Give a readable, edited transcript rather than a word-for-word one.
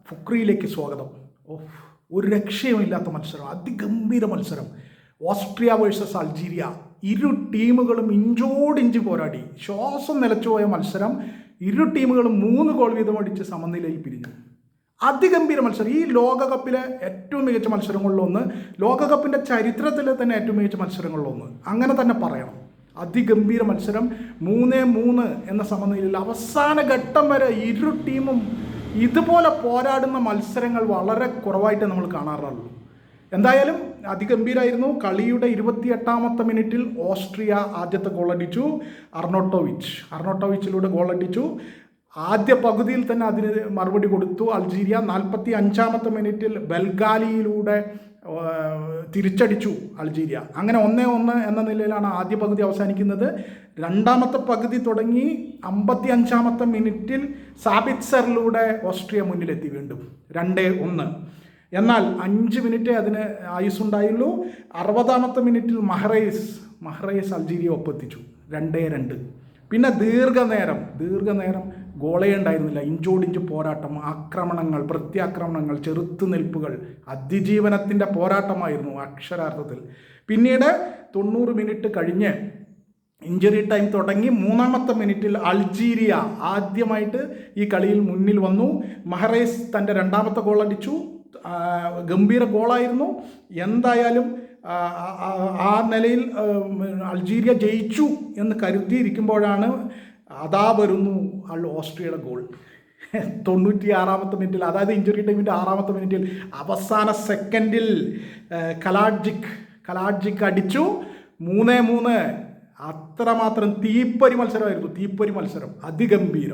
ഫുക്രിയിലേക്ക് സ്വാഗതം. ഒരു രക്ഷയുമില്ലാത്ത മത്സരം, അതിഗംഭീര മത്സരം. Austria versus Algeria. ഇരു ടീമുകളും ഇഞ്ചോടിഞ്ച് പോരാടി, ശ്വാസം നിലച്ചുപോയ മത്സരം. ഇരു ടീമുകളും 3 ഗോൾ വീതം അടിച്ച് സമനിലയിൽ പിരിഞ്ഞു. അതിഗംഭീര മത്സരം. ഈ ലോകകപ്പിലെ ഏറ്റവും മികച്ച മത്സരങ്ങളിലൊന്ന്, ലോകകപ്പിൻ്റെ ചരിത്രത്തിലെ തന്നെ ഏറ്റവും മികച്ച മത്സരങ്ങളിലൊന്ന്, അങ്ങനെ തന്നെ പറയണം. അതിഗംഭീര മത്സരം. 3-3 എന്ന സമനിലയിൽ അവസാന ഘട്ടം വരെ ഇരു ടീമും ഇതുപോലെ പോരാടുന്ന മത്സരങ്ങൾ വളരെ കുറവായിട്ട് നമ്മൾ കാണാറുള്ളൂ. എന്തായാലും അതിഗംഭീരമായിരുന്നു. കളിയുടെ 28ാമത്തെ മിനിറ്റിൽ ഓസ്ട്രിയ ആദ്യത്തെ ഗോളടിച്ചു. അർണോട്ടോവിച്ചിലൂടെ ഗോളടിച്ചു. ആദ്യ പകുതിയിൽ തന്നെ അതിന് മറുപടി കൊടുത്തു അൾജീരിയ. 45ാമത്തെ മിനിറ്റിൽ ബെൽഗാലിയിലൂടെ തിരിച്ചടിച്ചു അൾജീരിയ. അങ്ങനെ 1-1 എന്ന നിലയിലാണ് ആദ്യ പകുതി അവസാനിക്കുന്നത്. രണ്ടാമത്തെ പകുതി തുടങ്ങി 55ാമത്തെ മിനിറ്റിൽ സാബിറ്റ്സറിലൂടെ ഓസ്ട്രിയ മുന്നിലെത്തി വീണ്ടും 2-1. എന്നാൽ 5 മിനിറ്റേ അതിന് ആയുസ്സുണ്ടായുള്ളൂ. 60ാമത്തെ മിനിറ്റിൽ മഹ്റൈസ് അൾജീരിയ ഒപ്പെത്തിച്ചു 2-2. പിന്നെ ദീർഘനേരം ഗോളേ ഉണ്ടായിരുന്നില്ല. ഇഞ്ചോടിഞ്ച് പോരാട്ടം, ആക്രമണങ്ങൾ, പ്രത്യാക്രമണങ്ങൾ, ചെറുത്തുനിൽപ്പുകൾ, അതിജീവനത്തിൻ്റെ പോരാട്ടമായിരുന്നു അക്ഷരാർത്ഥത്തിൽ. പിന്നീട് 90 മിനിറ്റ് കഴിഞ്ഞ് ഇഞ്ചുറി ടൈം തുടങ്ങി 3ാമത്തെ മിനിറ്റിൽ അൾജീരിയ ആദ്യമായിട്ട് ഈ കളിയിൽ മുന്നിൽ വന്നു. മഹ്റൈസ് തൻ്റെ 2ാമത്തെ ഗോൾ അടിച്ചു. ഗംഭീര ഗോളായിരുന്നു. എന്തായാലും ആ നിലയിൽ അൾജീരിയ ജയിച്ചു എന്ന് കരുതിയിരിക്കുമ്പോഴാണ് അതാ വരുന്നു ഓസ്ട്രിയയുടെ ഗോൾ. 96ാമത്തെ മിനിറ്റിൽ, അതായത് ഇഞ്ചുറി ടൈമിൻ്റെ 6ാമത്തെ മിനിറ്റിൽ അവസാന സെക്കൻഡിൽ കലാഡ്ജിക് അടിച്ചു. 3-3. അത്രമാത്രം തീപ്പൊരി മത്സരമായിരുന്നു. അതിഗംഭീരം.